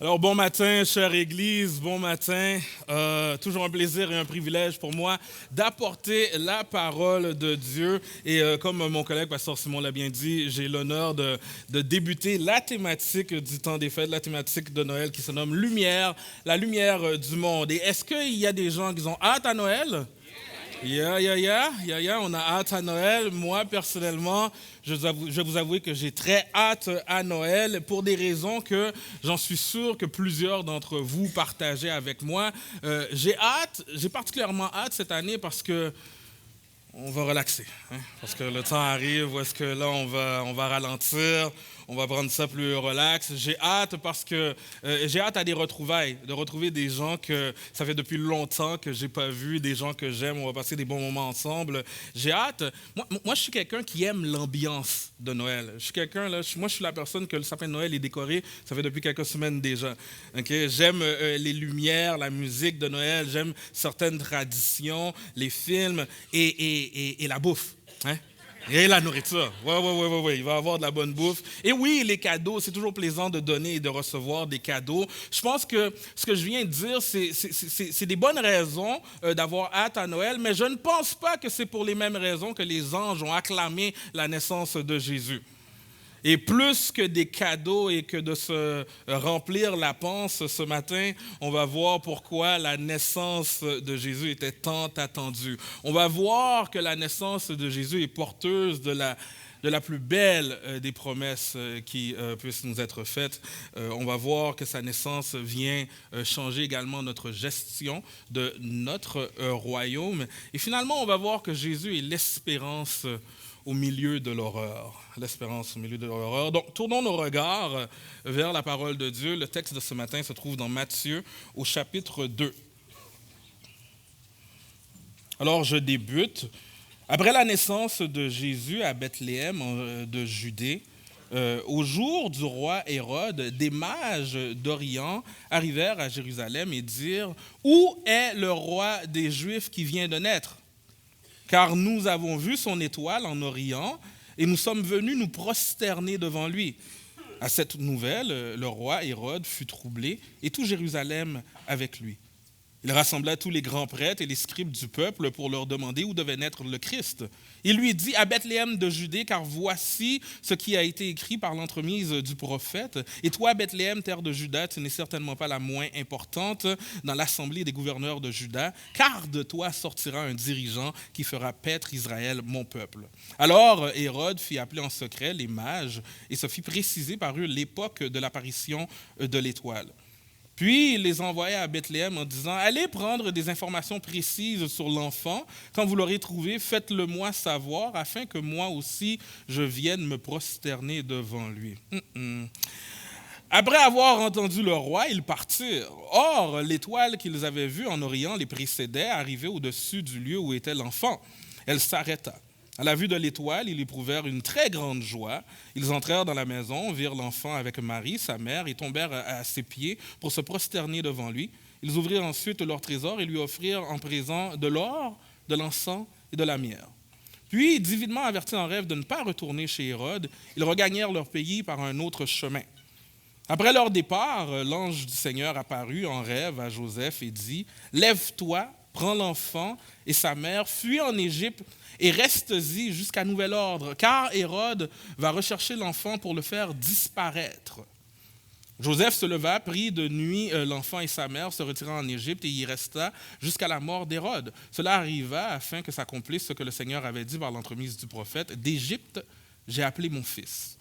Alors, bon matin, chère Église, bon matin. Toujours un plaisir et un privilège pour moi d'apporter la parole de Dieu. Et comme mon collègue Pasteur Simon l'a bien dit, j'ai l'honneur de débuter la thématique du temps des fêtes, la thématique de Noël qui se nomme Lumière, la lumière du monde. Et est-ce qu'il y a des gens qui ont hâte à Noël? On a hâte à Noël. Moi, personnellement, je vais vous avouer que j'ai très hâte à Noël pour des raisons que j'en suis sûr que plusieurs d'entre vous partagez avec moi. J'ai particulièrement hâte cette année parce que on va relaxer, hein, parce que le temps arrive où est-ce que là, on va ralentir, on va prendre ça plus relax. J'ai hâte parce que j'ai hâte à des retrouvailles, de retrouver des gens que ça fait depuis longtemps que j'ai pas vu, des gens que j'aime, on va passer des bons moments ensemble. J'ai hâte. Moi, je suis quelqu'un qui aime l'ambiance de Noël. Je suis quelqu'un, là, moi, je suis la personne que le sapin de Noël est décoré, ça fait depuis quelques semaines déjà. Okay? J'aime les lumières, la musique de Noël, j'aime certaines traditions, les films et la bouffe. Hein? Et la nourriture. Oui. Il va y avoir de la bonne bouffe. Et oui, les cadeaux, c'est toujours plaisant de donner et de recevoir des cadeaux. Je pense que ce que je viens de dire, c'est des bonnes raisons d'avoir hâte à Noël, mais je ne pense pas que c'est pour les mêmes raisons que les anges ont acclamé la naissance de Jésus. Et plus que des cadeaux et que de se remplir la panse ce matin, on va voir pourquoi la naissance de Jésus était tant attendue. On va voir que la naissance de Jésus est porteuse de la plus belle des promesses qui puissent nous être faites. On va voir que sa naissance vient changer également notre gestion de notre royaume. Et finalement, on va voir que Jésus est l'espérance au milieu de l'horreur. L'espérance au milieu de l'horreur. Donc, tournons nos regards vers la parole de Dieu. Le texte de ce matin se trouve dans Matthieu, au chapitre 2. Alors, je débute. Après la naissance de Jésus à Bethléem de Judée, au jour du roi Hérode, des mages d'Orient arrivèrent à Jérusalem et dirent « Où est le roi des Juifs qui vient de naître ? Car nous avons vu son étoile en Orient et nous sommes venus nous prosterner devant lui. » À cette nouvelle, le roi Hérode fut troublé et tout Jérusalem avec lui. Il rassembla tous les grands prêtres et les scribes du peuple pour leur demander où devait naître le Christ. Il lui dit à Bethléem de Judée, car voici ce qui a été écrit par l'entremise du prophète. Et toi, Bethléem, terre de Juda, tu n'es certainement pas la moins importante dans l'assemblée des gouverneurs de Juda, car de toi sortira un dirigeant qui fera paître Israël, mon peuple. Alors Hérode fit appeler en secret les mages et se fit préciser par eux l'époque de l'apparition de l'étoile. Puis il les envoya à Bethléem en disant « Allez prendre des informations précises sur l'enfant. Quand vous l'aurez trouvé, faites-le moi savoir, afin que moi aussi je vienne me prosterner devant lui. » Après avoir entendu le roi, ils partirent. Or, l'étoile qu'ils avaient vue en Orient les précédait, arrivée au-dessus du lieu où était l'enfant. Elle s'arrêta. À la vue de l'étoile, ils éprouvèrent une très grande joie. Ils entrèrent dans la maison, virent l'enfant avec Marie, sa mère, et tombèrent à ses pieds pour se prosterner devant lui. Ils ouvrirent ensuite leur trésor et lui offrirent en présent de l'or, de l'encens et de la myrrhe. Puis, divinement avertis en rêve de ne pas retourner chez Hérode, ils regagnèrent leur pays par un autre chemin. Après leur départ, l'ange du Seigneur apparut en rêve à Joseph et dit « Lève-toi, prends l'enfant et sa mère, fuis en Égypte et reste-y jusqu'à nouvel ordre, car Hérode va rechercher l'enfant pour le faire disparaître. » Joseph se leva, prit de nuit l'enfant et sa mère, se retira en Égypte et y resta jusqu'à la mort d'Hérode. Cela arriva afin que s'accomplisse ce que le Seigneur avait dit par l'entremise du prophète « D'Égypte, j'ai appelé mon fils. »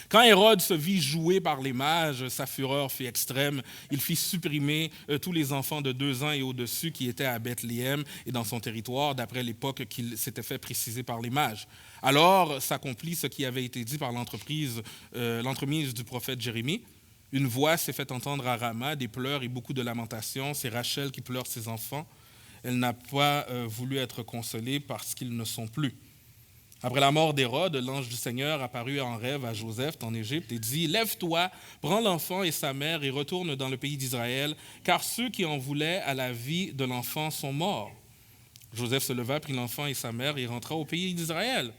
Quand Hérode se vit joué par les mages, sa fureur fut extrême. Il fit supprimer tous les enfants de 2 ans et au-dessus qui étaient à Bethléem et dans son territoire, d'après l'époque qu'il s'était fait préciser par les mages. Alors s'accomplit ce qui avait été dit par l'entremise du prophète Jérémie. Une voix s'est fait entendre à Rama, des pleurs et beaucoup de lamentations. C'est Rachel qui pleure ses enfants. Elle n'a pas voulu être consolée parce qu'ils ne sont plus. Après la mort d'Hérode, l'ange du Seigneur apparut en rêve à Joseph en Égypte et dit « Lève-toi, prends l'enfant et sa mère et retourne dans le pays d'Israël, car ceux qui en voulaient à la vie de l'enfant sont morts. » Joseph se leva, prit l'enfant et sa mère et rentra au pays d'Israël.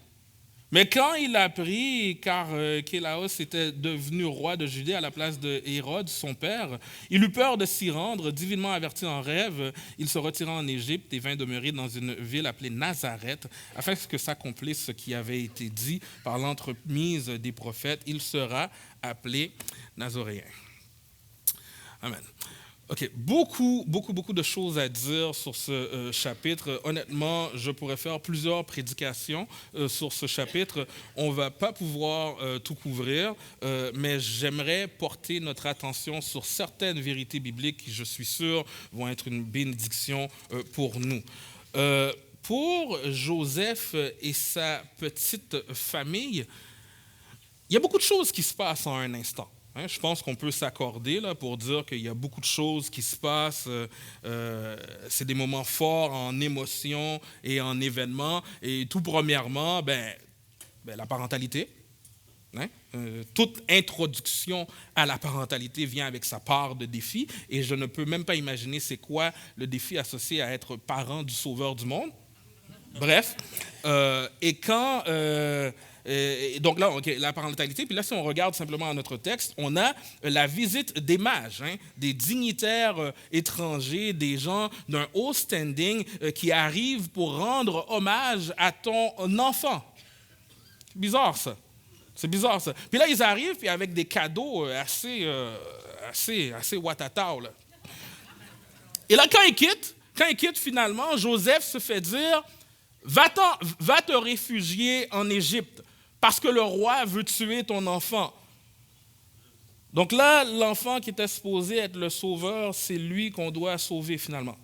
Mais quand il a appris, car Kélaos était devenu roi de Judée à la place de Hérode, son père, il eut peur de s'y rendre. Divinement averti en rêve, il se retira en Égypte et vint demeurer dans une ville appelée Nazareth, afin que s'accomplisse ce qui avait été dit par l'entremise des prophètes. Il sera appelé Nazoréen. Amen. OK, beaucoup de choses à dire sur ce chapitre. Honnêtement, je pourrais faire plusieurs prédications sur ce chapitre. On ne va pas pouvoir tout couvrir, mais j'aimerais porter notre attention sur certaines vérités bibliques qui, je suis sûr, vont être une bénédiction pour nous. Pour Joseph et sa petite famille, il y a beaucoup de choses qui se passent en un instant. Je pense qu'on peut s'accorder là, pour dire qu'il y a beaucoup de choses qui se passent. C'est des moments forts en émotions et en événements. Et tout premièrement, la parentalité. Toute introduction à la parentalité vient avec sa part de défis. Et je ne peux même pas imaginer c'est quoi le défi associé à être parent du sauveur du monde. Bref. Et quand... donc là, okay, la parentalité, puis là, si on regarde simplement à notre texte, on a la visite des mages, des dignitaires étrangers, des gens d'un haut standing qui arrivent pour rendre hommage à ton enfant. C'est bizarre, ça. C'est bizarre, ça. Puis là, ils arrivent puis avec des cadeaux assez watatao, là. Et là, quand ils quittent finalement, Joseph se fait dire, va te réfugier en Égypte. Parce que le roi veut tuer ton enfant. Donc là, l'enfant qui était supposé être le sauveur, c'est lui qu'on doit sauver finalement.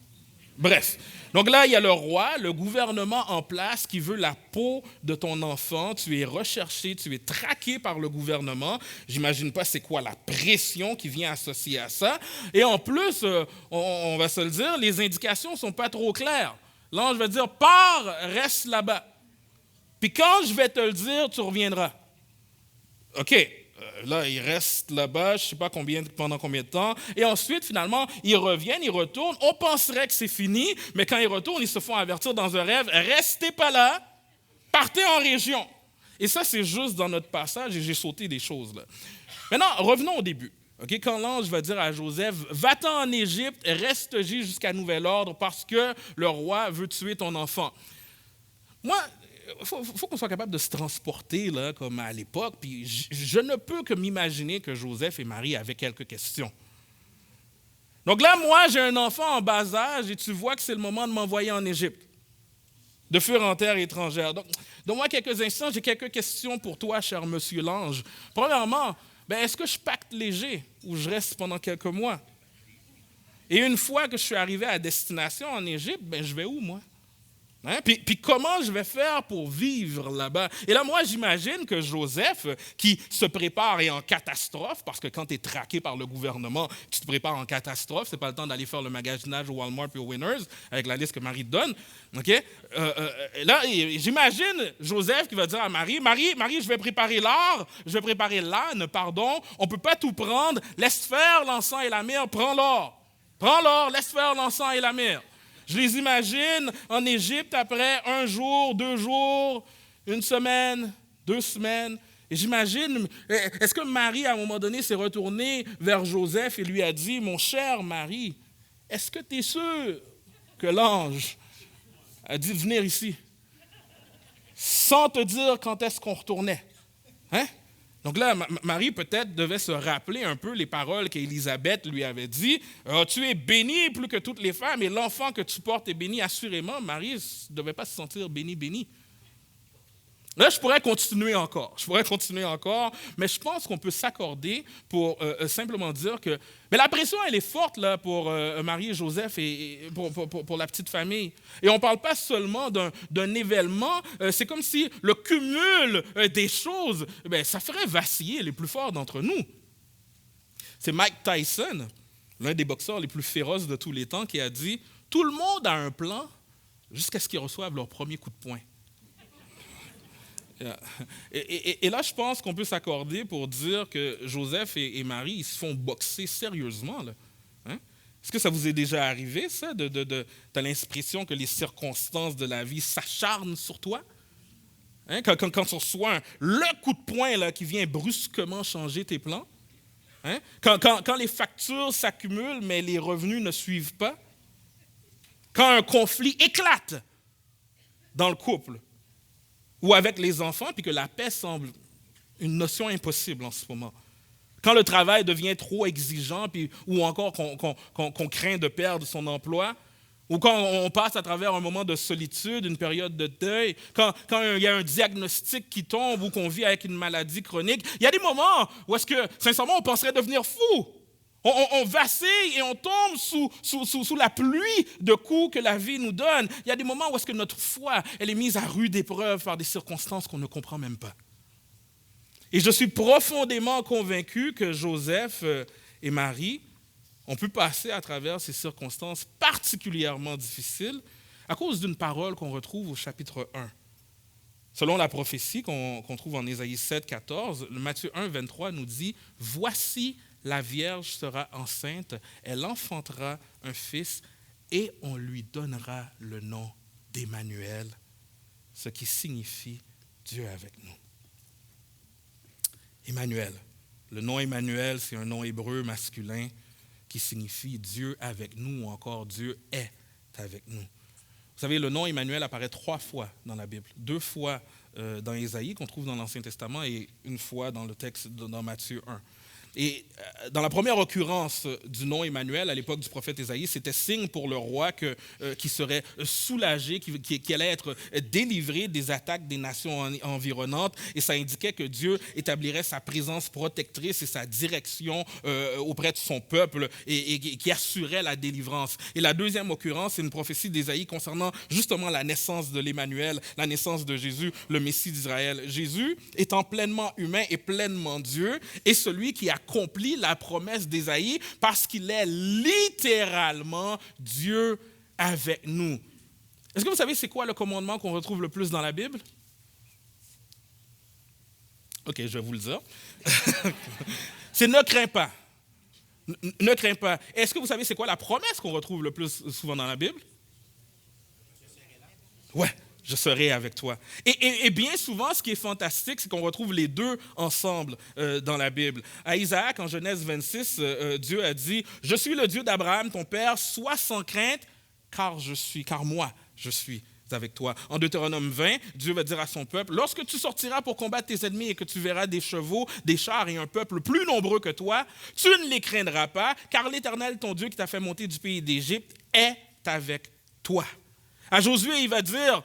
Bref. Donc là, il y a le roi, le gouvernement en place qui veut la peau de ton enfant. Tu es recherché, tu es traqué par le gouvernement. J'imagine pas c'est quoi la pression qui vient associée à ça. Et en plus, on va se le dire, les indications sont pas trop claires. L'ange va dire, pars, reste là-bas. Puis quand je vais te le dire, tu reviendras. OK, là, il reste là-bas, je ne sais pas pendant combien de temps. Et ensuite, finalement, ils reviennent, ils retournent. On penserait que c'est fini, mais quand ils retournent, ils se font avertir dans un rêve, restez pas là, partez en région. Et ça, c'est juste dans notre passage et j'ai sauté des choses là. Maintenant, revenons au début. Okay, quand l'ange va dire à Joseph, va-t'en en Égypte, reste-y jusqu'à nouvel ordre parce que le roi veut tuer ton enfant. Moi, il faut qu'on soit capable de se transporter là, comme à l'époque. Puis je ne peux que m'imaginer que Joseph et Marie avaient quelques questions. Donc là, moi, j'ai un enfant en bas âge et tu vois que c'est le moment de m'envoyer en Égypte, de fuir en terre étrangère. Donc, donne-moi quelques instants, j'ai quelques questions pour toi, cher monsieur l'ange. Premièrement, est-ce que je pacte léger ou je reste pendant quelques mois? Et une fois que je suis arrivé à destination en Égypte, je vais où, moi? Puis comment je vais faire pour vivre là-bas? Et là, moi, j'imagine que Joseph, qui se prépare est en catastrophe, parce que quand tu es traqué par le gouvernement, tu te prépares en catastrophe, c'est pas le temps d'aller faire le magasinage au Walmart et au Winners, avec la liste que Marie te donne. Okay? Là, j'imagine Joseph qui va dire à Marie, je vais préparer l'âne, pardon, on ne peut pas tout prendre, laisse faire l'encens et la myrrhe, prends l'or, laisse faire l'encens et la myrrhe. Je les imagine en Égypte après 1 jour, 2 jours, 1 semaine, 2 semaines. Et j'imagine, est-ce que Marie, à un moment donné, s'est retournée vers Joseph et lui a dit, mon cher Marie, est-ce que tu es sûr que l'ange a dit de venir ici? Sans te dire quand est-ce qu'on retournait. Donc là, Marie peut-être devait se rappeler un peu les paroles qu'Élisabeth lui avait dit. Tu es bénie plus que toutes les femmes et l'enfant que tu portes est béni. Assurément, Marie ne devait pas se sentir bénie. Là, je pourrais continuer encore, mais je pense qu'on peut s'accorder pour simplement dire que la pression, elle est forte là, pour Marie et Joseph et pour la petite famille. Et on ne parle pas seulement d'un événement, c'est comme si le cumul des choses, ça ferait vaciller les plus forts d'entre nous. C'est Mike Tyson, l'un des boxeurs les plus féroces de tous les temps, qui a dit « Tout le monde a un plan jusqu'à ce qu'ils reçoivent leur premier coup de poing. » Et là, je pense qu'on peut s'accorder pour dire que Joseph et Marie, ils se font boxer sérieusement. Là. Est-ce que ça vous est déjà arrivé, ça? Tu as l'impression que les circonstances de la vie s'acharnent sur toi? Hein? Quand tu reçois le coup de poing là, qui vient brusquement changer tes plans. Hein? Quand les factures s'accumulent, mais les revenus ne suivent pas. Quand un conflit éclate dans le couple ou avec les enfants, puis que la paix semble une notion impossible en ce moment. Quand le travail devient trop exigeant, puis, ou encore qu'on craint de perdre son emploi, ou quand on passe à travers un moment de solitude, une période de deuil, quand il y a un diagnostic qui tombe ou qu'on vit avec une maladie chronique, il y a des moments où est-ce que, sincèrement, on penserait devenir fou. On vacille et on tombe sous la pluie de coups que la vie nous donne. Il y a des moments où est-ce que notre foi elle est mise à rude épreuve par des circonstances qu'on ne comprend même pas. Et je suis profondément convaincu que Joseph et Marie ont pu passer à travers ces circonstances particulièrement difficiles à cause d'une parole qu'on retrouve au chapitre 1. Selon la prophétie qu'on trouve en Ésaïe 7, 14, le Matthieu 1, 23 nous dit « Voici, la Vierge sera enceinte, elle enfantera un fils et on lui donnera le nom d'Emmanuel, ce qui signifie Dieu avec nous. » Emmanuel. Le nom Emmanuel, c'est un nom hébreu masculin qui signifie Dieu avec nous ou encore Dieu est avec nous. Vous savez, le nom Emmanuel apparaît 3 fois dans la Bible. 2 fois dans Ésaïe, qu'on trouve dans l'Ancien Testament, et 1 fois dans le texte dans Matthieu 1. Et dans la première occurrence du nom Emmanuel, à l'époque du prophète Ésaïe, c'était signe pour le roi qui serait soulagé, qui allait être délivré des attaques des nations environnantes. Et ça indiquait que Dieu établirait sa présence protectrice et sa direction auprès de son peuple et qui assurait la délivrance. Et la deuxième occurrence, c'est une prophétie d'Ésaïe concernant justement la naissance de l'Emmanuel, la naissance de Jésus, le Messie d'Israël. Jésus étant pleinement humain et pleinement Dieu, est celui qui accomplit la promesse d'Ésaïe parce qu'il est littéralement Dieu avec nous. Est-ce que vous savez c'est quoi le commandement qu'on retrouve le plus dans la Bible? OK, je vais vous le dire. C'est ne crains pas. Ne crains pas. Est-ce que vous savez c'est quoi la promesse qu'on retrouve le plus souvent dans la Bible? Ouais. Je serai avec toi. Et bien souvent, ce qui est fantastique, c'est qu'on retrouve les deux ensemble dans la Bible. À Isaac, en Genèse 26, Dieu a dit « Je suis le Dieu d'Abraham, ton père, sois sans crainte, car moi, je suis avec toi. » En Deutéronome 20, Dieu va dire à son peuple « Lorsque tu sortiras pour combattre tes ennemis et que tu verras des chevaux, des chars et un peuple plus nombreux que toi, tu ne les craindras pas, car l'Éternel, ton Dieu, qui t'a fait monter du pays d'Égypte, est avec toi. » À Josué, il va dire,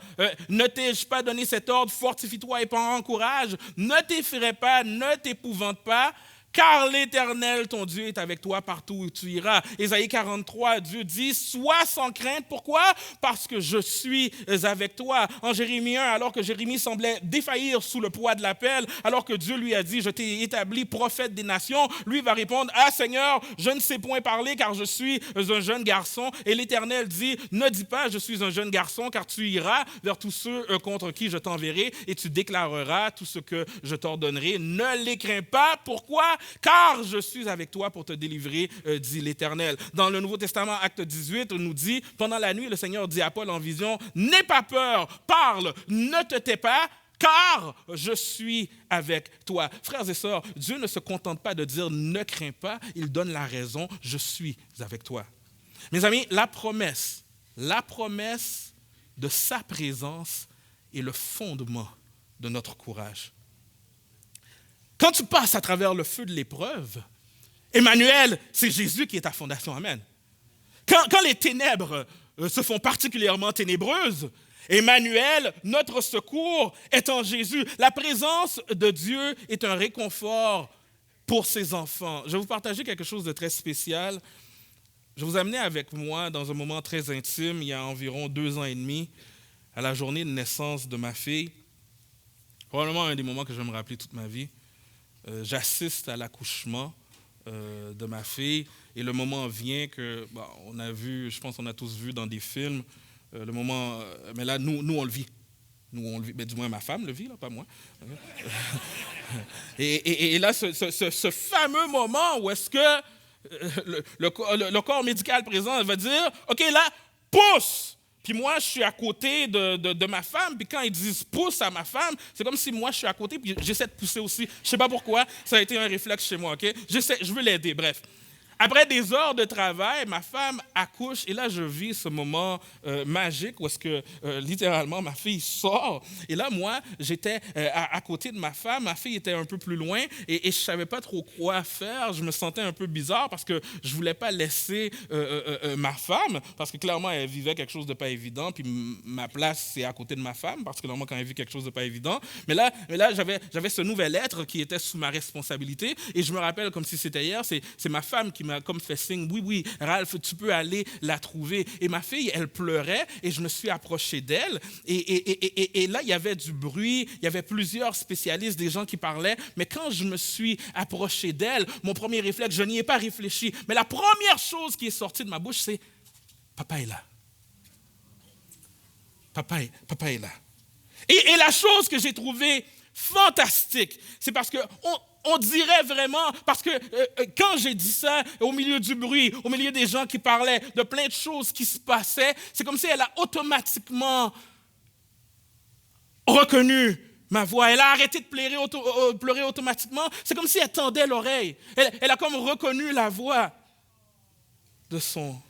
ne t'ai-je pas donné cet ordre, fortifie-toi et prends courage, ne t'effraie pas, ne t'épouvante pas, car l'Éternel, ton Dieu, est avec toi partout où tu iras. Ésaïe 43, Dieu dit, sois sans crainte. Pourquoi? Parce que je suis avec toi. En Jérémie 1, alors que Jérémie semblait défaillir sous le poids de l'appel, alors que Dieu lui a dit, je t'ai établi prophète des nations, lui va répondre, ah Seigneur, je ne sais point parler car je suis un jeune garçon. Et l'Éternel dit, ne dis pas, je suis un jeune garçon, car tu iras vers tous ceux contre qui je t'enverrai et tu déclareras tout ce que je t'ordonnerai. Ne les crains pas. Pourquoi? Car je suis avec toi pour te délivrer, dit l'Éternel. Dans le Nouveau Testament, acte 18, on nous dit, pendant la nuit, le Seigneur dit à Paul en vision, n'aie pas peur, parle, ne te tais pas, car je suis avec toi. Frères et sœurs, Dieu ne se contente pas de dire ne crains pas, il donne la raison, je suis avec toi. Mes amis, la promesse de sa présence est le fondement de notre courage. Quand tu passes à travers le feu de l'épreuve, Emmanuel, c'est Jésus qui est ta fondation. Amen. Quand les ténèbres se font particulièrement ténébreuses, Emmanuel, notre secours, est en Jésus. La présence de Dieu est un réconfort pour ses enfants. Je vais vous partager quelque chose de très spécial. Je vous amener avec moi dans un moment très intime, il y a environ 2 ans et demi, à la journée de naissance de ma fille. Probablement un des moments que je vais me rappeler toute ma vie. J'assiste à l'accouchement de ma fille et le moment vient que, on a vu, je pense qu'on a tous vu dans des films, le moment, mais là, nous on le vit. Nous, on le vit, mais du moins ma femme le vit, là, pas moi. et là, ce fameux moment où est-ce que le corps médical présent va dire, OK, là, pousse! Puis moi, je suis à côté de ma femme, puis quand ils disent pousse à ma femme, c'est comme si moi, je suis à côté, puis j'essaie de pousser aussi. Je sais pas pourquoi, ça a été un réflexe chez moi, OK? Je veux l'aider, bref. Après des heures de travail, ma femme accouche et là, je vis ce moment magique où est-ce que, littéralement, ma fille sort. Et là, moi, j'étais à côté de ma femme. Ma fille était un peu plus loin et je ne savais pas trop quoi faire. Je me sentais un peu bizarre parce que je ne voulais pas laisser ma femme parce que clairement, elle vivait quelque chose de pas évident. Puis ma place, c'est à côté de ma femme parce que normalement, quand elle vit quelque chose de pas évident. Mais là j'avais ce nouvel être qui était sous ma responsabilité et je me rappelle comme si c'était hier, c'est ma femme qui m'a comme fait signe, oui, Ralph, tu peux aller la trouver. Et ma fille, elle pleurait et je me suis approché d'elle. Et là, il y avait du bruit, il y avait plusieurs spécialistes, des gens qui parlaient. Mais quand je me suis approché d'elle, mon premier réflexe, je n'y ai pas réfléchi. Mais la première chose qui est sortie de ma bouche, c'est « Papa est là. Papa est là. » Et la chose que j'ai trouvée fantastique, c'est parce que on dirait vraiment, parce que quand j'ai dit ça, au milieu du bruit, au milieu des gens qui parlaient, de plein de choses qui se passaient, c'est comme si elle a automatiquement reconnu ma voix. Elle a arrêté de pleurer automatiquement. C'est comme si elle tendait l'oreille. Elle a comme reconnu la voix de son...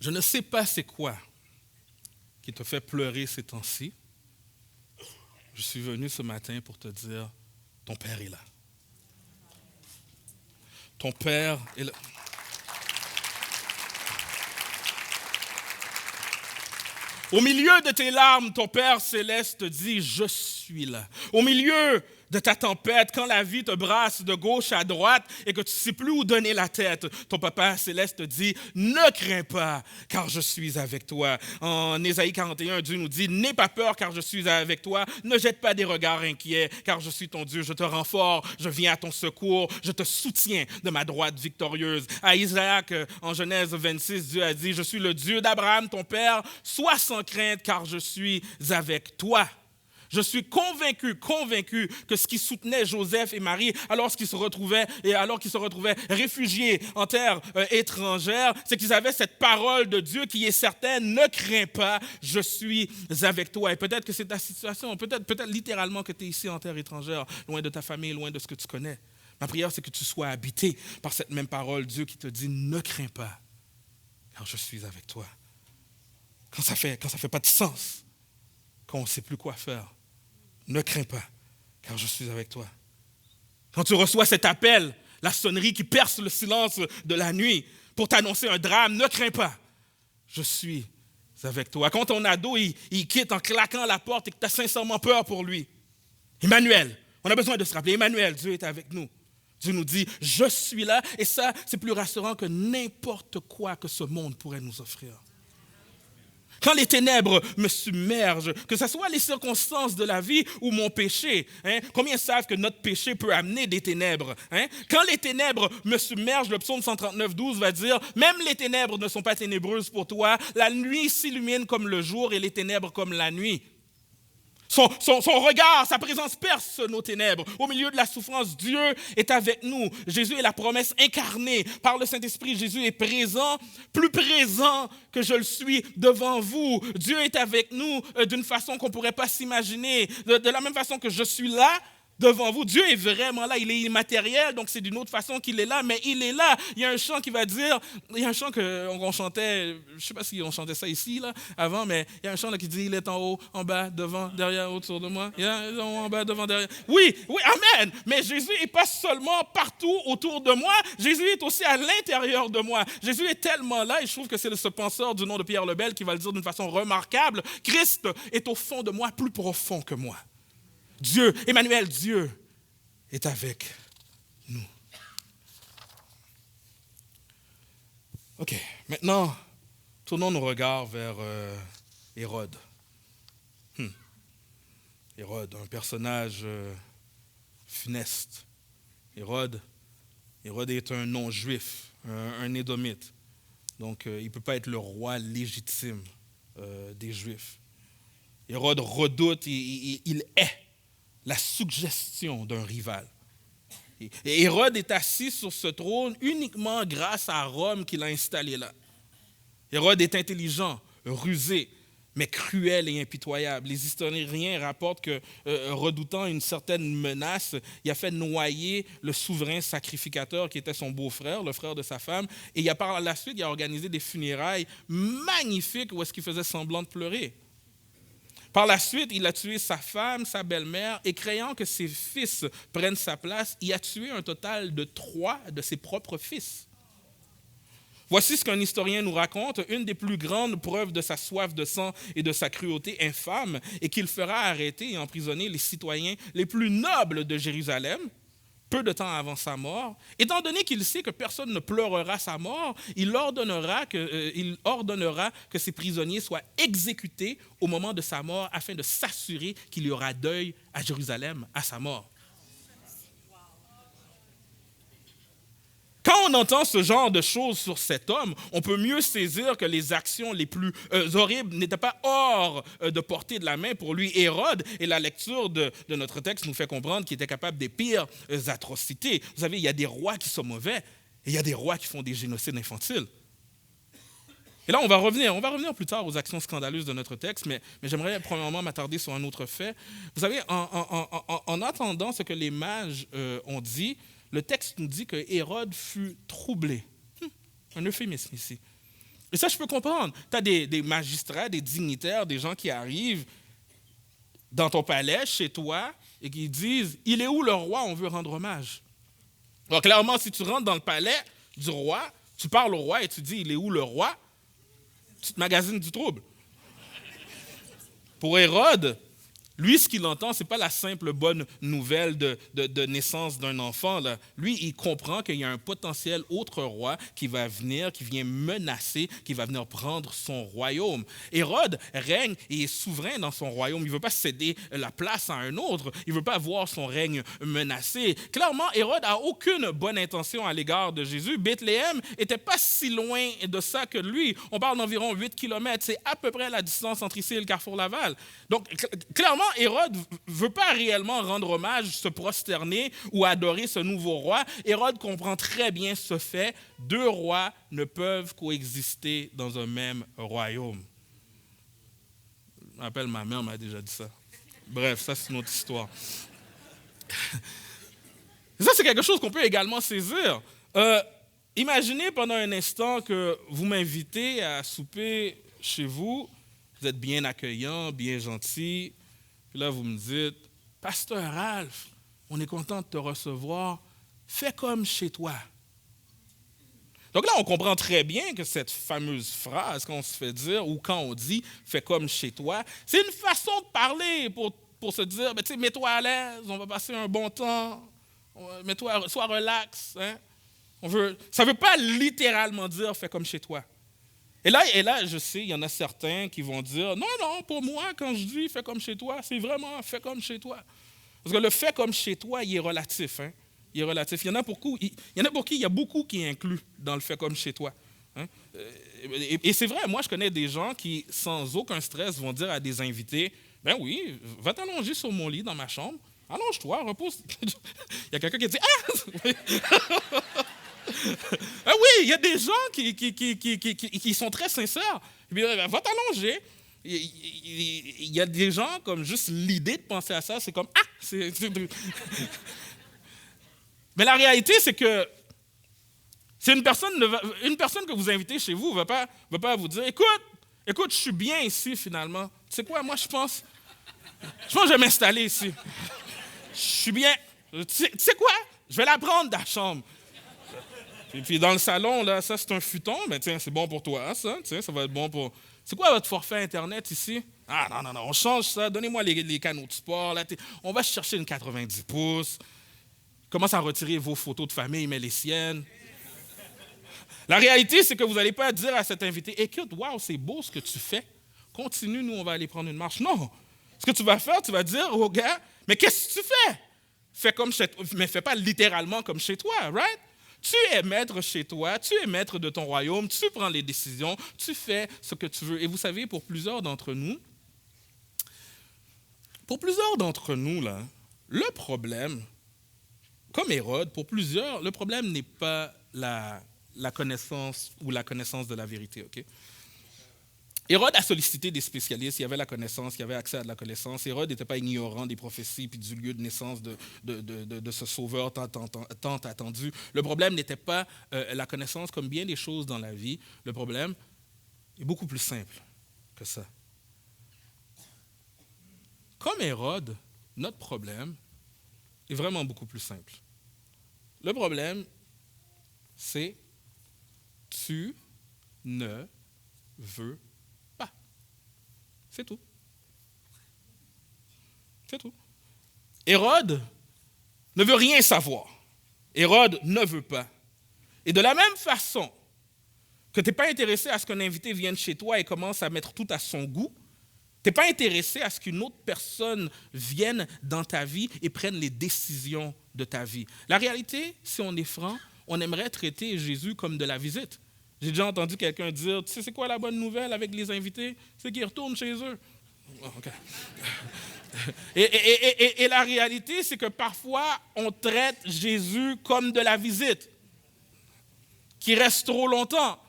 Je ne sais pas c'est quoi qui te fait pleurer ces temps-ci. Je suis venu ce matin pour te dire, ton Père est là. Ton Père est là. Au milieu de tes larmes, ton Père céleste te dit, je suis là. Au milieu de ta tempête, quand la vie te brasse de gauche à droite et que tu ne sais plus où donner la tête, ton Papa céleste te dit, ne crains pas, car je suis avec toi. En Ésaïe 41, Dieu nous dit, n'aie pas peur, car je suis avec toi. Ne jette pas des regards inquiets, car je suis ton Dieu. Je te rends fort, je viens à ton secours, je te soutiens de ma droite victorieuse. À Isaac, en Genèse 26, Dieu a dit, je suis le Dieu d'Abraham, ton père. Sois sans crainte, car je suis avec toi. Je suis convaincu que ce qui soutenait Joseph et Marie alors qu'ils se retrouvaient réfugiés en terre étrangère, c'est qu'ils avaient cette parole de Dieu qui est certaine, ne crains pas, je suis avec toi. Et peut-être que c'est ta situation, peut-être littéralement que tu es ici en terre étrangère, loin de ta famille, loin de ce que tu connais. Ma prière, c'est que tu sois habité par cette même parole, Dieu qui te dit, ne crains pas, car je suis avec toi. Quand ça fait pas de sens, quand on ne sait plus quoi faire, ne crains pas, car je suis avec toi. Quand tu reçois cet appel, la sonnerie qui perce le silence de la nuit pour t'annoncer un drame, ne crains pas, je suis avec toi. Quand ton ado, il quitte en claquant la porte et que tu as sincèrement peur pour lui, Emmanuel, on a besoin de se rappeler, Emmanuel, Dieu est avec nous. Dieu nous dit, je suis là, et ça, c'est plus rassurant que n'importe quoi que ce monde pourrait nous offrir. Quand les ténèbres me submergent, que ce soit les circonstances de la vie ou mon péché, combien savent que notre péché peut amener des ténèbres? Quand les ténèbres me submergent, le psaume 139, 12 va dire, même les ténèbres ne sont pas ténébreuses pour toi, la nuit s'illumine comme le jour et les ténèbres comme la nuit. Son regard, sa présence perce nos ténèbres. Au milieu de la souffrance, Dieu est avec nous. Jésus est la promesse incarnée. Par le Saint-Esprit, Jésus est présent, plus présent que je le suis devant vous. Dieu est avec nous d'une façon qu'on ne pourrait pas s'imaginer. De la même façon que je suis là, devant vous. Dieu est vraiment là, il est immatériel, donc c'est d'une autre façon qu'il est là, mais il est là. Il y a un chant qui va dire, il y a un chant qu'on chantait, je ne sais pas si on chantait ça ici, là, avant, mais il y a un chant là, qui dit, il est en haut, en bas, devant, derrière, autour de moi. Il est en haut, en bas, devant, derrière. Oui, amen. Mais Jésus n'est pas seulement partout autour de moi, Jésus est aussi à l'intérieur de moi. Jésus est tellement là, et je trouve que c'est ce penseur du nom de Pierre Lebel qui va le dire d'une façon remarquable, Christ est au fond de moi, plus profond que moi. Dieu, Emmanuel, Dieu est avec nous. OK, maintenant, tournons nos regards vers Hérode. Hérode, un personnage funeste. Hérode est un non-juif, un édomite. Donc, il ne peut pas être le roi légitime des Juifs. Hérode redoute, il hait la suggestion d'un rival. Et Hérode est assis sur ce trône uniquement grâce à Rome qui l'a installé là. Hérode est intelligent, rusé, mais cruel et impitoyable. Les historiens rapportent que, redoutant une certaine menace, il a fait noyer le souverain sacrificateur qui était son beau-frère, le frère de sa femme, et par la suite, il a organisé des funérailles magnifiques où est-ce qu'il faisait semblant de pleurer. Par la suite, il a tué sa femme, sa belle-mère, et craignant que ses fils prennent sa place, il a tué un total de 3 de ses propres fils. Voici ce qu'un historien nous raconte, une des plus grandes preuves de sa soif de sang et de sa cruauté infâme, et qu'il fera arrêter et emprisonner les citoyens les plus nobles de Jérusalem, peu de temps avant sa mort. Étant donné qu'il sait que personne ne pleurera sa mort, il ordonnera que ces prisonniers soient exécutés au moment de sa mort afin de s'assurer qu'il y aura deuil à Jérusalem à sa mort. Quand on entend ce genre de choses sur cet homme, on peut mieux saisir que les actions les plus horribles n'étaient pas hors de portée de la main pour lui. Hérode, et la lecture de notre texte nous fait comprendre qu'il était capable des pires atrocités. Vous savez, il y a des rois qui sont mauvais et il y a des rois qui font des génocides infantiles. Et là, on va revenir plus tard aux actions scandaleuses de notre texte, mais j'aimerais premièrement m'attarder sur un autre fait. Vous savez, en attendant ce que les mages ont dit, le texte nous dit que Hérode fut troublé. Un euphémisme ici. Et ça, je peux comprendre. Tu as des magistrats, des dignitaires, des gens qui arrivent dans ton palais, chez toi, et qui disent « Il est où le roi? On veut rendre hommage. » Alors clairement, si tu rentres dans le palais du roi, tu parles au roi et tu dis « Il est où le roi? » Tu te magasines du trouble. Pour Hérode, lui, ce qu'il entend, ce n'est pas la simple bonne nouvelle de naissance d'un enfant. Là. Lui, il comprend qu'il y a un potentiel autre roi qui va venir, qui vient menacer, qui va venir prendre son royaume. Hérode règne et est souverain dans son royaume. Il ne veut pas céder la place à un autre. Il ne veut pas voir son règne menacé. Clairement, Hérode n'a aucune bonne intention à l'égard de Jésus. Bethléem n'était pas si loin de ça que lui. On parle d'environ 8 kilomètres. C'est à peu près la distance entre ici et le Carrefour Laval. Donc, clairement, Hérode ne veut pas réellement rendre hommage, se prosterner ou adorer ce nouveau roi. Hérode comprend très bien ce fait. 2 rois ne peuvent coexister dans un même royaume. Je me rappelle, ma mère m'a déjà dit ça. Bref, ça, c'est une autre histoire. Ça, c'est quelque chose qu'on peut également saisir. Imaginez pendant un instant que vous m'invitez à souper chez vous. Vous êtes bien accueillant, bien gentil. Puis là, vous me dites, « Pasteur Ralph, on est content de te recevoir. Fais comme chez toi. » Donc là, on comprend très bien que cette fameuse phrase qu'on se fait dire, ou quand on dit « fais comme chez toi », c'est une façon de parler pour se dire, ben, « mets-toi à l'aise, on va passer un bon temps, sois relax. Hein? » Ça ne veut pas littéralement dire « fais comme chez toi ». Et là, je sais, il y en a certains qui vont dire, non, pour moi, quand je dis « fais comme chez toi », c'est vraiment « fais comme chez toi ». Parce que le « fait comme chez toi », il est relatif. Hein? Il est relatif. Il y en a pour qui il y a beaucoup qui est inclus dans le « fait comme chez toi ». Hein? Et c'est vrai, moi, je connais des gens qui, sans aucun stress, vont dire à des invités, « Ben oui, va t'allonger sur mon lit dans ma chambre, allonge-toi, repose. » Il y a quelqu'un qui dit, « Ah! » Ah oui, il y a des gens qui sont très sincères. Puis, va t'allonger. Il y a des gens comme juste l'idée de penser à ça, c'est comme Mais la réalité, c'est que c'est une personne que vous invitez chez vous ne va pas vous dire, écoute, je suis bien ici finalement. Tu sais quoi, moi je pense que je vais m'installer ici. Je suis bien. Tu sais quoi, je vais la prendre dans la chambre. Et puis dans le salon, là, ça c'est un futon, mais tiens, c'est bon pour toi, ça. Tiens, ça va être bon pour... C'est quoi votre forfait Internet ici? Ah non, on change ça, donnez-moi les canaux de sport. Là, on va chercher une 90 pouces. Commence à retirer vos photos de famille, mais les siennes. La réalité, c'est que vous n'allez pas dire à cet invité, écoute, waouh, c'est beau ce que tu fais. Continue, nous, on va aller prendre une marche. Non. Ce que tu vas faire, tu vas dire au gars, mais qu'est-ce que tu fais? Fais comme chez toi, mais fais pas littéralement comme chez toi, right? Tu es maître chez toi, tu es maître de ton royaume, tu prends les décisions, tu fais ce que tu veux. Et vous savez, pour plusieurs d'entre nous, Pour plusieurs d'entre nous, là, le problème, comme Hérode, pour plusieurs, le problème n'est pas la connaissance ou la connaissance de la vérité. Okay? Hérode a sollicité des spécialistes, il y avait la connaissance, il y avait accès à de la connaissance. Hérode n'était pas ignorant des prophéties puis du lieu de naissance de ce sauveur tant attendu. Le problème n'était pas la connaissance comme bien des choses dans la vie. Le problème est beaucoup plus simple que ça. Comme Hérode, notre problème est vraiment beaucoup plus simple. Le problème, c'est tu ne veux pas. C'est tout. C'est tout. Hérode ne veut rien savoir. Hérode ne veut pas. Et de la même façon que tu n'es pas intéressé à ce qu'un invité vienne chez toi et commence à mettre tout à son goût, tu n'es pas intéressé à ce qu'une autre personne vienne dans ta vie et prenne les décisions de ta vie. La réalité, si on est franc, on aimerait traiter Jésus comme de la visite. J'ai déjà entendu quelqu'un dire, tu sais c'est quoi la bonne nouvelle avec les invités? C'est qu'ils retournent chez eux. Oh, okay. Et la réalité, c'est que parfois, on traite Jésus comme de la visite, qui reste trop longtemps.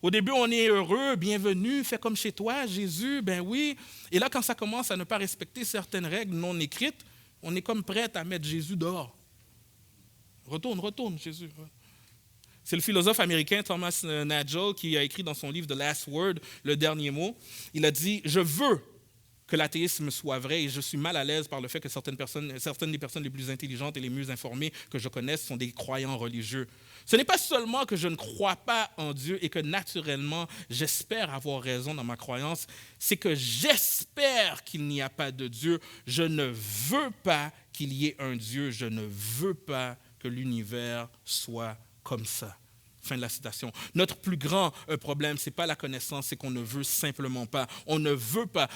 Au début, on est heureux, bienvenue, fais comme chez toi, Jésus, ben oui. Et là, quand ça commence à ne pas respecter certaines règles non écrites, on est comme prêt à mettre Jésus dehors. Retourne, Jésus. C'est le philosophe américain Thomas Nagel qui a écrit dans son livre The Last Word, le dernier mot. Il a dit « Je veux que l'athéisme soit vrai et je suis mal à l'aise par le fait que certaines des personnes les plus intelligentes et les mieux informées que je connaisse sont des croyants religieux. Ce n'est pas seulement que je ne crois pas en Dieu et que naturellement j'espère avoir raison dans ma croyance, c'est que j'espère qu'il n'y a pas de Dieu. Je ne veux pas qu'il y ait un Dieu. Je ne veux pas que l'univers soit comme ça. » Fin de la citation. Notre plus grand problème, ce n'est pas la connaissance, c'est qu'on ne veut simplement pas. On ne veut pas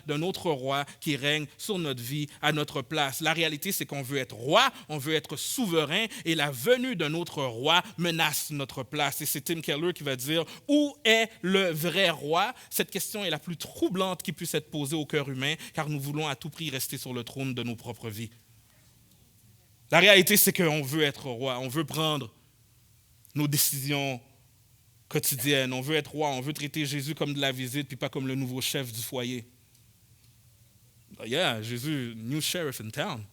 d'un autre roi qui règne sur notre vie à notre place. La réalité, c'est qu'on veut être roi, on veut être souverain et la venue d'un autre roi menace notre place. Et c'est Tim Keller qui va dire « Où est le vrai roi ?» Cette question est la plus troublante qui puisse être posée au cœur humain car nous voulons à tout prix rester sur le trône de nos propres vies. La réalité, c'est qu'on veut être roi, on veut prendre nos décisions quotidiennes. On veut être roi, on veut traiter Jésus comme de la visite, puis pas comme le nouveau chef du foyer. Yeah, Jésus, new sheriff in town.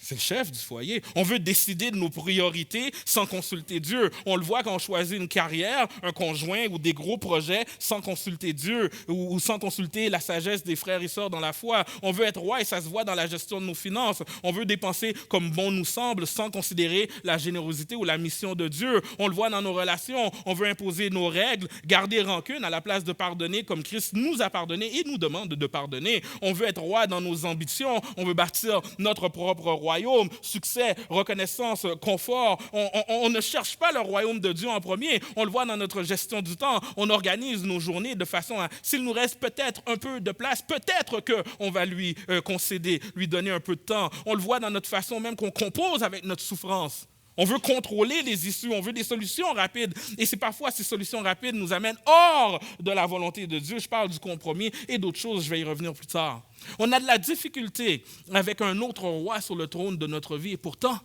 C'est le chef du foyer. On veut décider de nos priorités sans consulter Dieu. On le voit quand on choisit une carrière, un conjoint ou des gros projets sans consulter Dieu ou sans consulter la sagesse des frères et sœurs dans la foi. On veut être roi et ça se voit dans la gestion de nos finances. On veut dépenser comme bon nous semble sans considérer la générosité ou la mission de Dieu. On le voit dans nos relations. On veut imposer nos règles, garder rancune à la place de pardonner comme Christ nous a pardonné et nous demande de pardonner. On veut être roi dans nos ambitions. On veut bâtir notre propre royaume, succès, reconnaissance, confort. On ne cherche pas le royaume de Dieu en premier. On le voit dans notre gestion du temps. On organise nos journées de façon à, s'il nous reste peut-être un peu de place, peut-être qu'on va lui concéder, lui donner un peu de temps. On le voit dans notre façon même qu'on compose avec notre souffrance. On veut contrôler les issues, on veut des solutions rapides. Et c'est parfois ces solutions rapides nous amènent hors de la volonté de Dieu. Je parle du compromis et d'autres choses, je vais y revenir plus tard. On a de la difficulté avec un autre roi sur le trône de notre vie. Et pourtant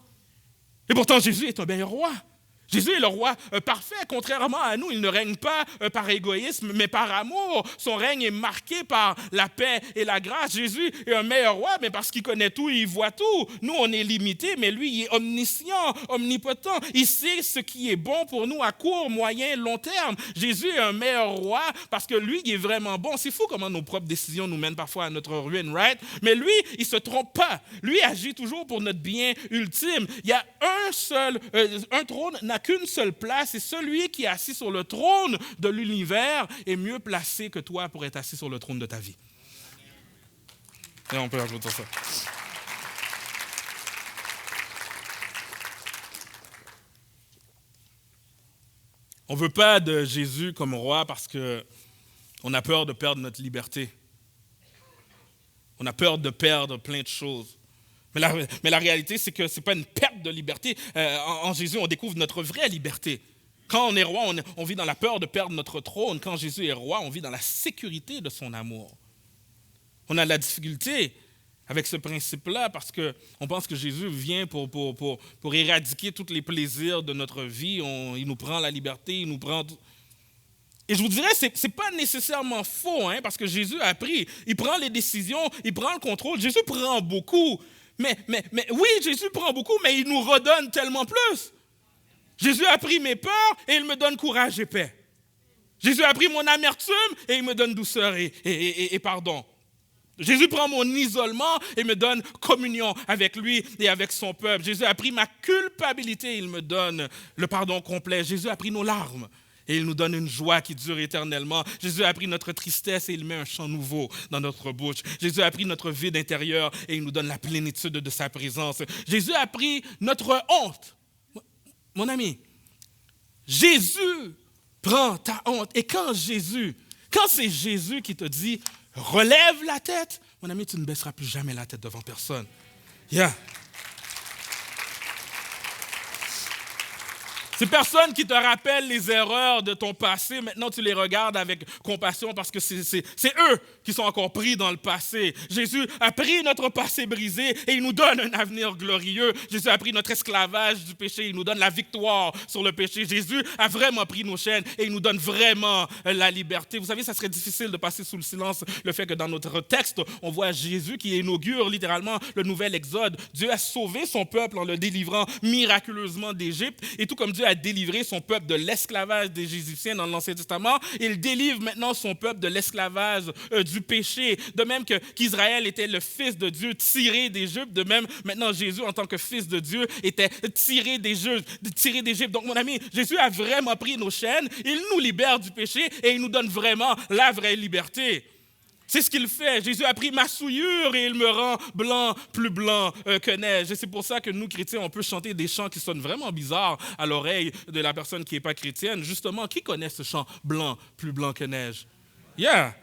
Jésus est un meilleur roi. Jésus est le roi parfait. Contrairement à nous, il ne règne pas par égoïsme, mais par amour. Son règne est marqué par la paix et la grâce. Jésus est un meilleur roi, mais parce qu'il connaît tout, il voit tout. Nous, on est limités, mais lui, il est omniscient, omnipotent. Il sait ce qui est bon pour nous à court, moyen, long terme. Jésus est un meilleur roi parce que lui, il est vraiment bon. C'est fou comment nos propres décisions nous mènent parfois à notre ruine, right? Mais lui, il ne se trompe pas. Lui agit toujours pour notre bien ultime. Il y a un trône n'a qu'une seule place et celui qui est assis sur le trône de l'univers est mieux placé que toi pour être assis sur le trône de ta vie. Et on peut ajouter ça. On ne veut pas de Jésus comme roi parce qu'on a peur de perdre notre liberté. On a peur de perdre plein de choses. Mais la réalité, c'est que ce n'est pas une perte de liberté. En Jésus, on découvre notre vraie liberté. Quand on est roi, on vit dans la peur de perdre notre trône. Quand Jésus est roi, on vit dans la sécurité de son amour. On a de la difficulté avec ce principe-là parce qu'on pense que Jésus vient pour éradiquer tous les plaisirs de notre vie. Il nous prend la liberté, il nous prend... Et je vous dirais, ce n'est pas nécessairement faux, hein, parce que Jésus a pris, il prend les décisions, il prend le contrôle. Jésus prend beaucoup. Mais oui, Jésus prend beaucoup, mais il nous redonne tellement plus. Jésus a pris mes peurs et il me donne courage et paix. Jésus a pris mon amertume et il me donne douceur et pardon. Jésus prend mon isolement et me donne communion avec lui et avec son peuple. Jésus a pris ma culpabilité et il me donne le pardon complet. Jésus a pris nos larmes et il nous donne une joie qui dure éternellement. Jésus a pris notre tristesse et il met un chant nouveau dans notre bouche. Jésus a pris notre vide intérieur et il nous donne la plénitude de sa présence. Jésus a pris notre honte. Mon ami, Jésus prend ta honte. Et quand c'est Jésus qui te dit « relève la tête », mon ami, tu ne baisseras plus jamais la tête devant personne. Yeah. Ces personnes qui te rappellent les erreurs de ton passé, maintenant tu les regardes avec compassion parce que c'est eux qui sont encore pris dans le passé. Jésus a pris notre passé brisé et il nous donne un avenir glorieux. Jésus a pris notre esclavage du péché, il nous donne la victoire sur le péché. Jésus a vraiment pris nos chaînes et il nous donne vraiment la liberté. Vous savez, ça serait difficile de passer sous le silence le fait que dans notre texte, on voit Jésus qui inaugure littéralement le nouvel exode. Dieu a sauvé son peuple en le délivrant miraculeusement d'Égypte et tout comme Dieu a délivré son peuple de l'esclavage des Égyptiens dans l'Ancien Testament, il délivre maintenant son peuple de l'esclavage du péché. De même qu'Israël était le fils de Dieu tiré d'Égypte, de même maintenant Jésus en tant que fils de Dieu était tiré d'Égypte. Donc mon ami, Jésus a vraiment pris nos chaînes, il nous libère du péché et il nous donne vraiment la vraie liberté. C'est ce qu'il fait. Jésus a pris ma souillure et il me rend blanc, plus blanc que neige. Et c'est pour ça que nous, chrétiens, on peut chanter des chants qui sonnent vraiment bizarres à l'oreille de la personne qui n'est pas chrétienne. Justement, qui connaît ce chant « blanc, plus blanc que neige » ? Yeah.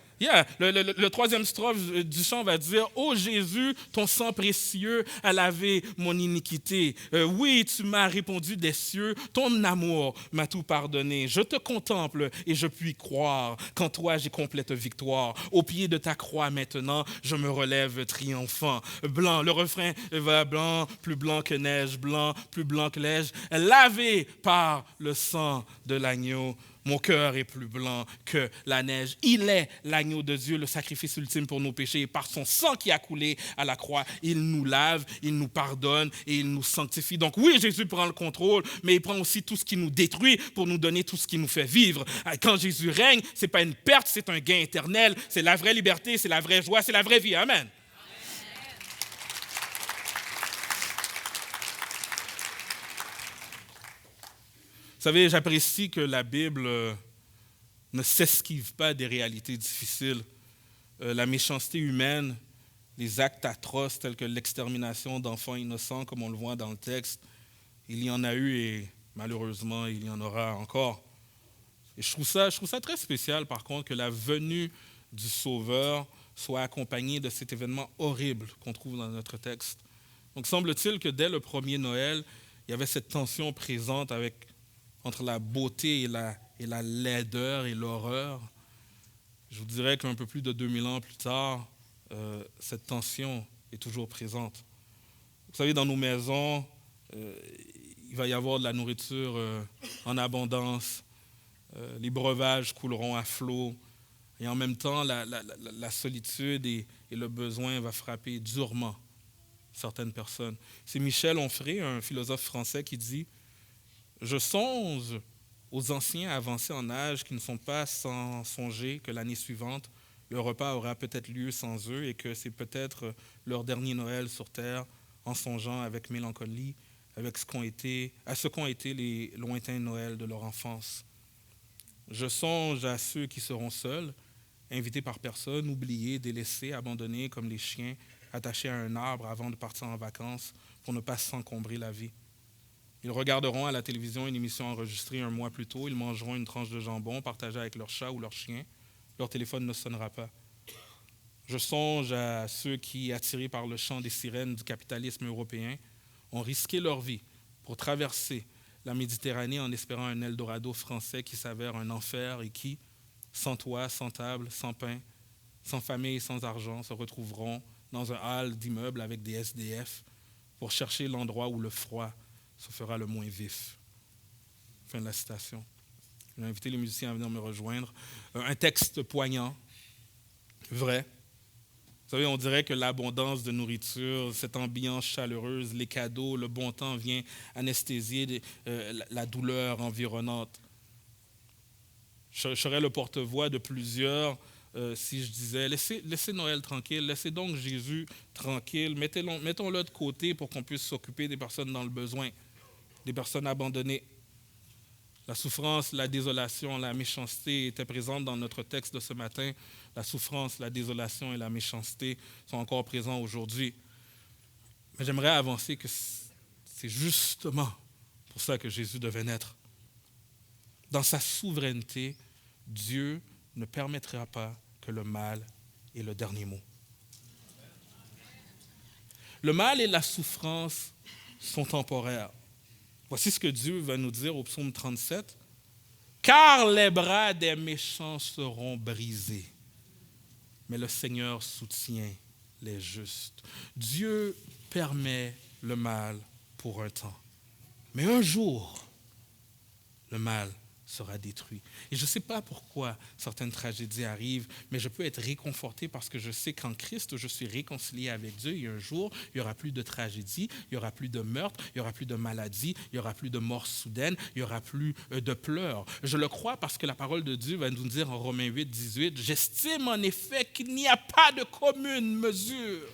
Le troisième strophe du chant va dire « Ô Jésus, ton sang précieux a lavé mon iniquité. Oui, tu m'as répondu des cieux, ton amour m'a tout pardonné. Je te contemple et je puis croire qu'en toi j'ai complète victoire. Au pied de ta croix maintenant, je me relève triomphant. Blanc, le refrain va blanc, plus blanc que neige, blanc, plus blanc que neige, lavé par le sang de l'agneau. Mon cœur est plus blanc que la neige. Il est l'agneau de Dieu, le sacrifice ultime pour nos péchés. Et par son sang qui a coulé à la croix, il nous lave, il nous pardonne et il nous sanctifie. Donc oui, Jésus prend le contrôle, mais il prend aussi tout ce qui nous détruit pour nous donner tout ce qui nous fait vivre. Quand Jésus règne, ce n'est pas une perte, c'est un gain éternel. C'est la vraie liberté, c'est la vraie joie, c'est la vraie vie. Amen. Vous savez, j'apprécie que la Bible ne s'esquive pas des réalités difficiles. La méchanceté humaine, les actes atroces tels que l'extermination d'enfants innocents, comme on le voit dans le texte, il y en a eu et malheureusement, il y en aura encore. Et je trouve ça très spécial, par contre, que la venue du Sauveur soit accompagnée de cet événement horrible qu'on trouve dans notre texte. Donc, semble-t-il que dès le premier Noël, il y avait cette tension présente entre la beauté et la laideur et l'horreur. Je vous dirais qu'un peu plus de 2000 ans plus tard, cette tension est toujours présente. Vous savez, dans nos maisons, il va y avoir de la nourriture en abondance, les breuvages couleront à flot, et en même temps, la solitude et le besoin va frapper durement certaines personnes. C'est Michel Onfray, un philosophe français, qui dit « Je songe aux anciens avancés en âge qui ne sont pas sans songer que l'année suivante, le repas aura peut-être lieu sans eux et que c'est peut-être leur dernier Noël sur terre, en songeant avec mélancolie à ce qu'ont été les lointains Noëls de leur enfance. Je songe à ceux qui seront seuls, invités par personne, oubliés, délaissés, abandonnés comme les chiens, attachés à un arbre avant de partir en vacances pour ne pas s'encombrer la vie. Ils regarderont à la télévision une émission enregistrée un mois plus tôt, ils mangeront une tranche de jambon partagée avec leur chat ou leur chien. Leur téléphone ne sonnera pas. Je songe à ceux qui, attirés par le chant des sirènes du capitalisme européen, ont risqué leur vie pour traverser la Méditerranée en espérant un Eldorado français qui s'avère un enfer et qui, sans toit, sans table, sans pain, sans famille, sans argent, se retrouveront dans un hall d'immeubles avec des SDF pour chercher l'endroit où le froid se fera le moins vif. Fin de la citation. Je vais inviter les musiciens à venir me rejoindre. Un texte poignant, vrai. Vous savez, on dirait que l'abondance de nourriture, cette ambiance chaleureuse, les cadeaux, le bon temps vient anesthésier la douleur environnante. Je serais le porte-voix de plusieurs si je disais, laissez Noël tranquille, laissez donc Jésus tranquille, mettons-le de côté pour qu'on puisse s'occuper des personnes dans le besoin, des personnes abandonnées. La souffrance, la désolation, la méchanceté étaient présentes dans notre texte de ce matin. La souffrance, la désolation et la méchanceté sont encore présents aujourd'hui. Mais j'aimerais avancer que c'est justement pour ça que Jésus devait naître. Dans sa souveraineté, Dieu ne permettra pas que le mal ait le dernier mot. Le mal et la souffrance sont temporaires. Voici ce que Dieu va nous dire au psaume 37. « Car les bras des méchants seront brisés, mais le Seigneur soutient les justes. » Dieu permet le mal pour un temps, mais un jour, le mal sera détruit. Et je ne sais pas pourquoi certaines tragédies arrivent, mais je peux être réconforté parce que je sais qu'en Christ, je suis réconcilié avec Dieu et un jour, il n'y aura plus de tragédie, il n'y aura plus de meurtre, il n'y aura plus de maladie, il n'y aura plus de mort soudaine, il n'y aura plus de pleurs. Je le crois parce que la parole de Dieu va nous dire en Romains 8, 18, « J'estime en effet qu'il n'y a pas de commune mesure. »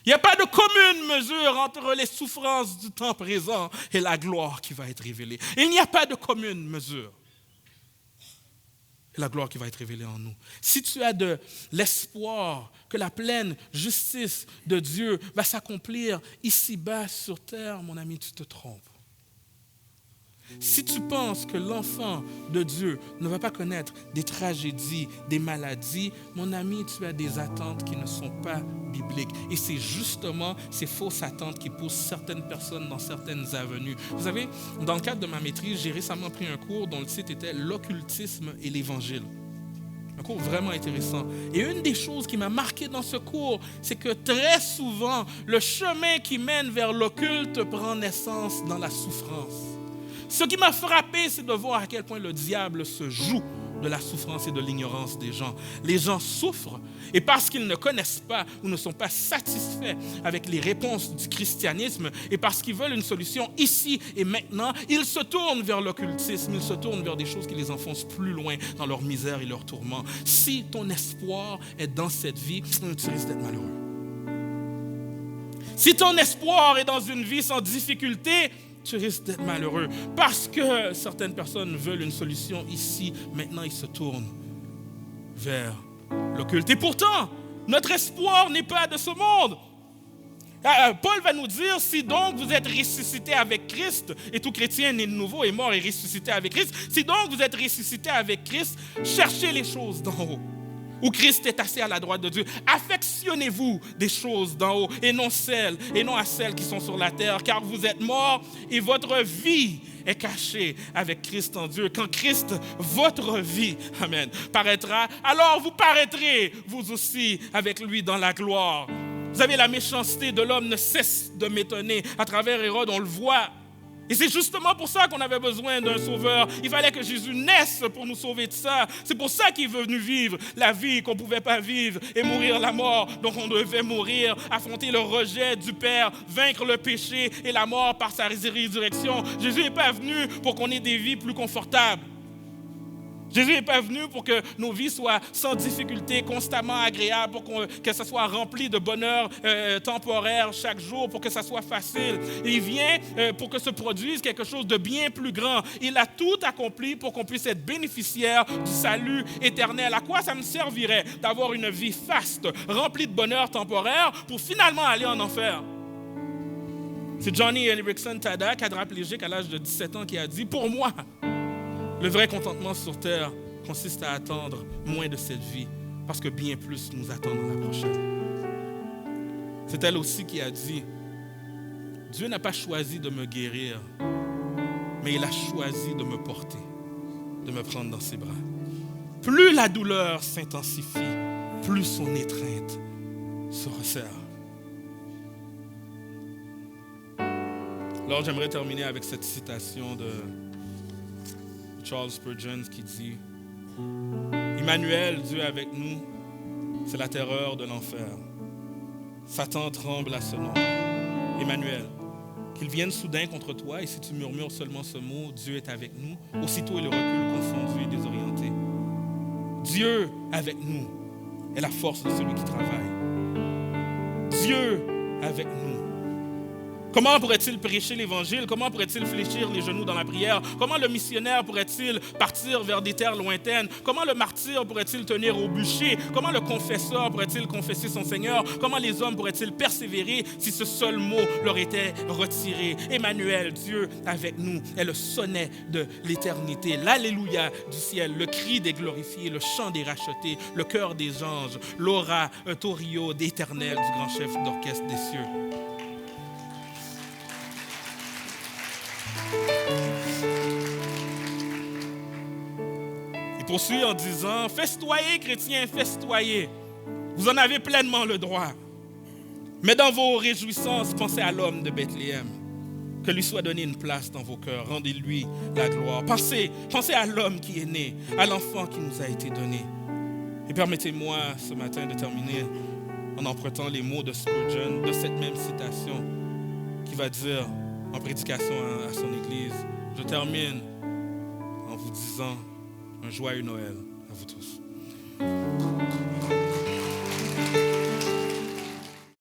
Il n'y a pas de commune mesure entre les souffrances du temps présent et la gloire qui va être révélée. Il n'y a pas de commune mesure. Et la gloire qui va être révélée en nous. Si tu as de l'espoir que la pleine justice de Dieu va s'accomplir ici-bas sur terre, mon ami, tu te trompes. Si tu penses que l'enfant de Dieu ne va pas connaître des tragédies, des maladies, mon ami, tu as des attentes qui ne sont pas bibliques. Et c'est justement ces fausses attentes qui poussent certaines personnes dans certaines avenues. Vous savez, dans le cadre de ma maîtrise, j'ai récemment pris un cours dont le titre était « L'occultisme et l'Évangile ». Un cours vraiment intéressant. Et une des choses qui m'a marqué dans ce cours, c'est que très souvent, le chemin qui mène vers l'occulte prend naissance dans la souffrance. Ce qui m'a frappé, c'est de voir à quel point le diable se joue de la souffrance et de l'ignorance des gens. Les gens souffrent et parce qu'ils ne connaissent pas ou ne sont pas satisfaits avec les réponses du christianisme et parce qu'ils veulent une solution ici et maintenant, ils se tournent vers l'occultisme, ils se tournent vers des choses qui les enfoncent plus loin dans leur misère et leur tourment. Si ton espoir est dans cette vie, tu risques d'être malheureux. Si ton espoir est dans une vie sans difficulté, tu risques d'être malheureux parce que certaines personnes veulent une solution ici. Maintenant, ils se tournent vers l'occulte. Et pourtant, notre espoir n'est pas de ce monde. Paul va nous dire, si donc vous êtes ressuscité avec Christ, et tout chrétien né de nouveau est mort et ressuscité avec Christ, si donc vous êtes ressuscité avec Christ, cherchez les choses d'en haut, où Christ est assis à la droite de Dieu. Affectionnez-vous des choses d'en haut et non à celles qui sont sur la terre, car vous êtes morts et votre vie est cachée avec Christ en Dieu. Quand Christ, votre vie, amen, paraîtra, alors vous paraîtrez vous aussi avec lui dans la gloire. Vous savez, la méchanceté de l'homme ne cesse de m'étonner. À travers Hérode, on le voit. Et c'est justement pour ça qu'on avait besoin d'un sauveur. Il fallait que Jésus naisse pour nous sauver de ça. C'est pour ça qu'il est venu vivre la vie qu'on ne pouvait pas vivre et mourir la mort. Donc on devait mourir, affronter le rejet du Père, vaincre le péché et la mort par sa résurrection. Jésus n'est pas venu pour qu'on ait des vies plus confortables. Jésus n'est pas venu pour que nos vies soient sans difficulté, constamment agréables, pour que ça soit rempli de bonheur temporaire chaque jour, pour que ça soit facile. Et il vient pour que se produise quelque chose de bien plus grand. Il a tout accompli pour qu'on puisse être bénéficiaire du salut éternel. À quoi ça me servirait d'avoir une vie faste, remplie de bonheur temporaire, pour finalement aller en enfer? C'est Johnny Erickson Tada, quadriplégique à l'âge de 17 ans, qui a dit « Pour moi, le vrai contentement sur terre consiste à attendre moins de cette vie parce que bien plus nous attend dans la prochaine. » C'est elle aussi qui a dit « Dieu n'a pas choisi de me guérir, mais il a choisi de me porter, de me prendre dans ses bras. Plus la douleur s'intensifie, plus son étreinte se resserre. Alors j'aimerais terminer avec cette citation de Charles Spurgeon qui dit « Emmanuel, Dieu avec nous, c'est la terreur de l'enfer. Satan tremble à ce nom. Emmanuel, qu'il vienne soudain contre toi, et si tu murmures seulement ce mot, Dieu est avec nous, aussitôt il recule confondu et désorienté. Dieu avec nous est la force de celui qui travaille. Dieu avec nous. Comment pourrait-il prêcher l'Évangile? Comment pourrait-il fléchir les genoux dans la prière? Comment le missionnaire pourrait-il partir vers des terres lointaines? Comment le martyr pourrait-il tenir au bûcher? Comment le confesseur pourrait-il confesser son Seigneur? Comment les hommes pourraient-ils persévérer si ce seul mot leur était retiré? Emmanuel, Dieu avec nous, est le sonnet de l'éternité, l'alléluia du ciel, le cri des glorifiés, le chant des rachetés, le chœur des anges, l'oratorio d'éternel du grand chef d'orchestre des cieux. Il poursuit en disant « Festoyez, chrétiens, festoyez. Vous en avez pleinement le droit. Mais dans vos réjouissances, pensez à l'homme de Bethléem. Que lui soit donné une place dans vos cœurs. Rendez-lui la gloire. Pensez à l'homme qui est né, à l'enfant qui nous a été donné. » Et permettez-moi ce matin de terminer en empruntant les mots de Spurgeon, de cette même citation, qui va dire en prédication à son Église, je termine en vous disant un joyeux Noël à vous tous.